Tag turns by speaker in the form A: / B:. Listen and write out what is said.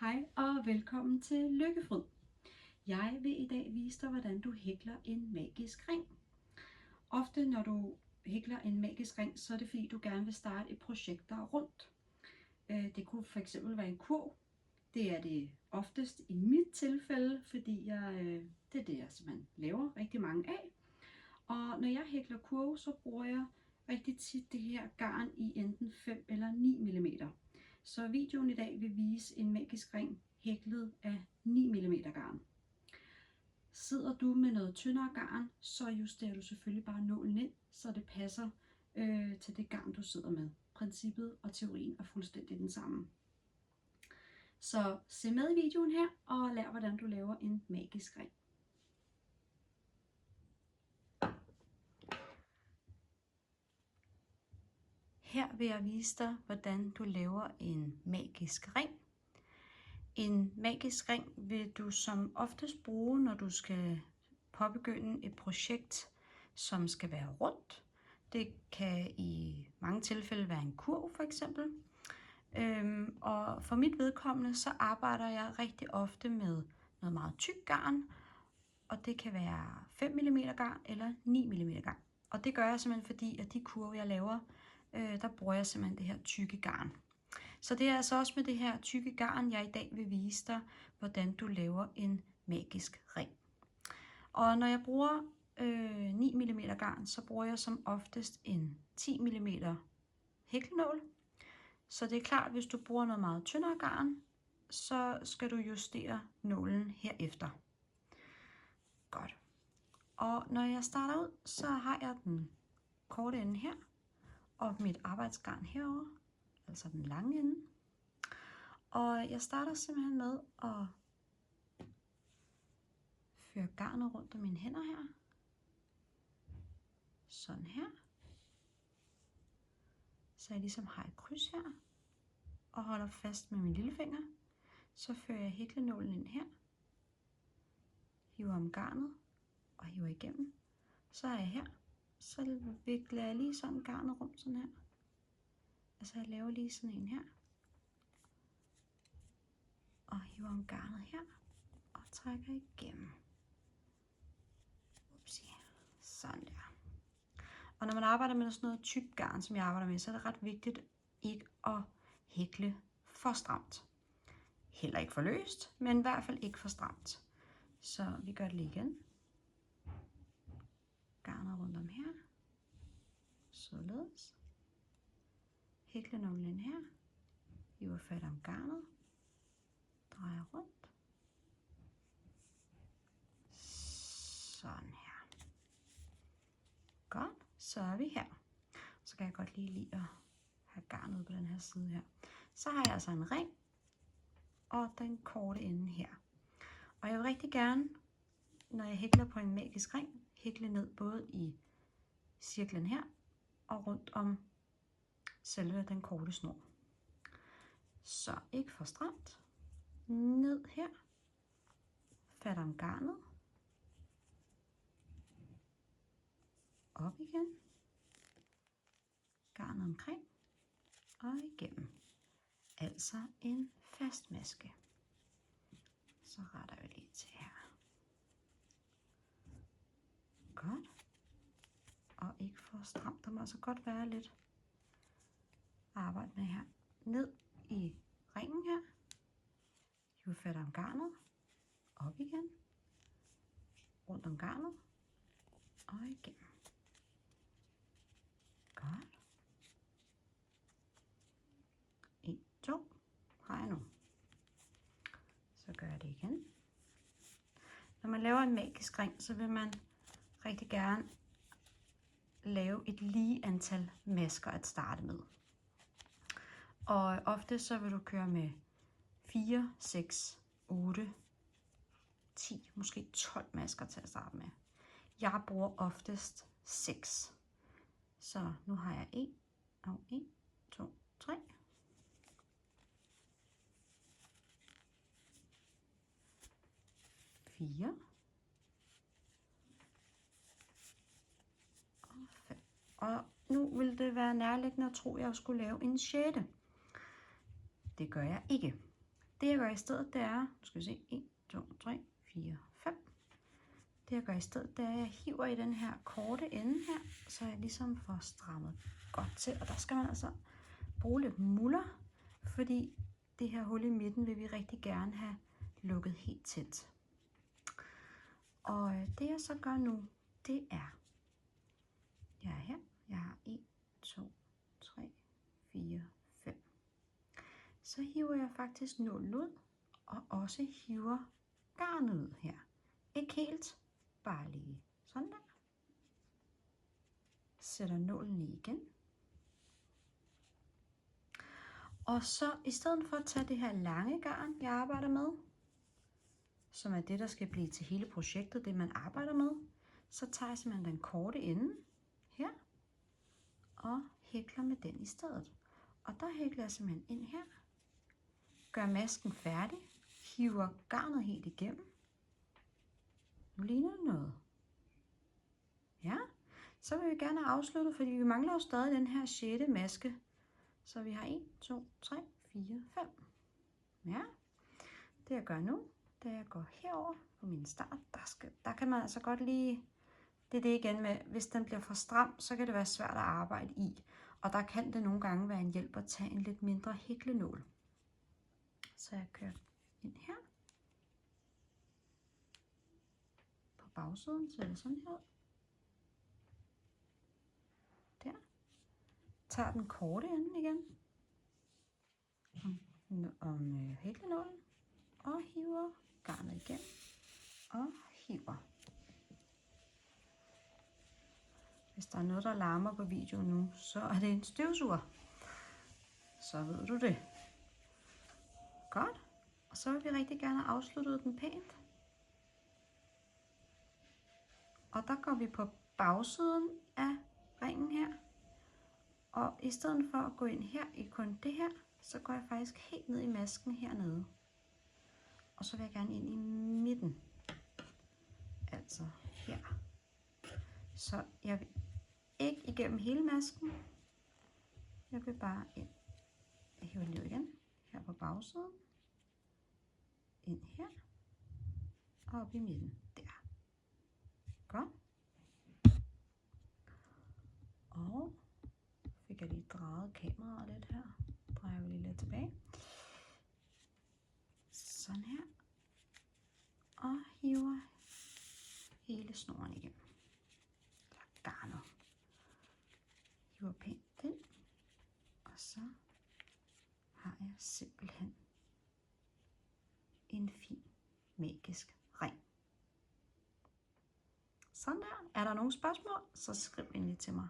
A: Hej og velkommen til Lykkefryd. Jeg vil i dag vise dig, hvordan du hækler en magisk ring. Ofte når du hækler en magisk ring, så er det fordi, du gerne vil starte et projekt, der er rundt. Det kunne fx være en kurv. Det er det oftest i mit tilfælde, fordi det er det, jeg simpelthen laver rigtig mange af. Og når jeg hækler kurve, så bruger jeg rigtig tit det her garn i enten 5 eller 9 mm. Så videoen i dag vil vise en magisk ring hæklet af 9 mm garn. Sidder du med noget tyndere garn, så justerer du selvfølgelig bare nålen ind, så det passer til det garn, du sidder med. Princippet og teorien er fuldstændig den samme. Så se med i videoen her og lær, hvordan du laver en magisk ring. Her vil jeg vise dig, hvordan du laver en magisk ring. En magisk ring vil du som oftest bruge, når du skal påbegynde et projekt, som skal være rundt. Det kan i mange tilfælde være en kurv for eksempel. Og for mit vedkommende, så arbejder jeg rigtig ofte med noget meget tyk garn. Og det kan være 5 mm garn eller 9 mm garn. Og det gør jeg simpelthen fordi, at de kurve jeg laver, der bruger jeg simpelthen det her tykke garn. Så det er altså også med det her tykke garn, jeg i dag vil vise dig, hvordan du laver en magisk ring. Og når jeg bruger 9 mm garn, så bruger jeg som oftest en 10 mm hæklenål. Så det er klart, at hvis du bruger noget meget tyndere garn, så skal du justere nålen herefter. Godt. Og når jeg starter ud, så har jeg den korte ende her, og mit arbejdsgarn herovre, altså den lange ende. Og jeg starter simpelthen med at føre garnet rundt om mine hænder her. Sådan her. Så jeg ligesom har et kryds her, og holder fast med min lillefinger. Så fører jeg hæklenålen ind her, hiver om garnet og hiver igennem. Så er jeg her, så vikler jeg lige sådan garnet rundt sådan her. Altså jeg laver lige sådan en her. Og hiver om garnet her, og trækker igennem. Upsi. Sådan der. Og når man arbejder med sådan noget tykt garn, som jeg arbejder med, så er det ret vigtigt ikke at hækle for stramt. Heller ikke for løst, men i hvert fald ikke for stramt. Så vi gør det lige igen. Garnet rundt om her. Således. Hæklenålen ind her. Hiver fat om garnet. Drejer rundt. Sådan her. Godt, så er vi her. Så kan jeg godt lige lide at have garnet på den her side her. Så har jeg altså en ring og den korte ende her. Og jeg vil rigtig gerne, når jeg hækler på en magisk ring, hækle ned både i cirklen her og rundt om selve den korte snor. Så ikke for stramt. Ned her. Fat om garnet. Op igen. Garnet omkring. Og igennem. Altså en fast maske. Så retter vi lige til her. Godt. Og ikke for stramt. Der må altså godt være lidt arbejde med her. Ned i ringen her. Hive fat om garnet. Op igen. Rundt om garnet. Og igennem. Godt. 1, 2. Har jeg nu. Så gør jeg det igen. Når man laver en magisk ring, så vil man rigtig gerne lave et lige antal masker at starte med. Og ofte så vil du køre med 4, 6, 8, 10, måske 12 masker til at starte med. Jeg bruger oftest 6. Så nu har jeg 1, 2, 3. 4 og 5. Og nu vil det være nærliggende at tro, at jeg skulle lave en 6. Det gør jeg ikke. Det jeg gør i stedet, det er, nu skal vi se, 1, 2, 3, 4, 5. Det jeg gør i stedet, det er, at jeg hiver i den her korte ende her, så jeg ligesom får strammet godt til. Og der skal man altså bruge lidt muller, fordi det her hul i midten vil vi rigtig gerne have lukket helt tæt. Og det jeg så gør nu, det er, jeg er her, jeg har 1, 2, 3, 4, 5. Så hiver jeg faktisk nålen ud, og også hiver garnet ud her. Ikke helt, bare lige sådan der. Sætter nålen i igen. Og så i stedet for at tage det her lange garn, jeg arbejder med, som er det, der skal blive til hele projektet, det man arbejder med, så tager jeg simpelthen den korte ende her, og hækler med den i stedet. Og der hækler jeg simpelthen ind her, gør masken færdig, hiver garnet helt igennem. Nu ligner det noget. Ja, så vil vi gerne have afsluttet, fordi vi mangler jo stadig den her 6. maske. Så vi har 1, 2, 3, 4, 5. Ja, det jeg gør nu, da jeg går herover på min start, der kan man altså godt lige, det er det igen med, hvis den bliver for stram, så kan det være svært at arbejde i. Og der kan det nogle gange være en hjælp at tage en lidt mindre hæklenål. Så jeg kører ind her. På bagsiden ser det sådan her ud. Der. Tager den korte ende igen. Om hæklenålen. Og hiver garnet igen. Og hiver. Hvis der er noget, der larmer på videoen nu, så er det en støvsuger. Så ved du det. Godt. Og så vil vi rigtig gerne have afsluttet den pænt. Og der går vi på bagsiden af ringen her. Og i stedet for at gå ind her i kun det her, så går jeg faktisk helt ned i masken hernede. Og så vil jeg gerne ind i midten. Altså her. Så jeg vil ikke igennem hele masken. Jeg vil bare ind. Jeg hiver lige igen. Her på bagsiden. Ind her. Og op i midten. Der. Godt. Og fik jeg lige drejet kameraet lidt her. Drejer vi lige lidt tilbage. Sådan her. Og hiver hele snoren igennem. Garnet. Hiver pænt ind. Og så har jeg simpelthen en fin magisk ring. Sådan der. Er der nogle spørgsmål, så skriv endelig til mig.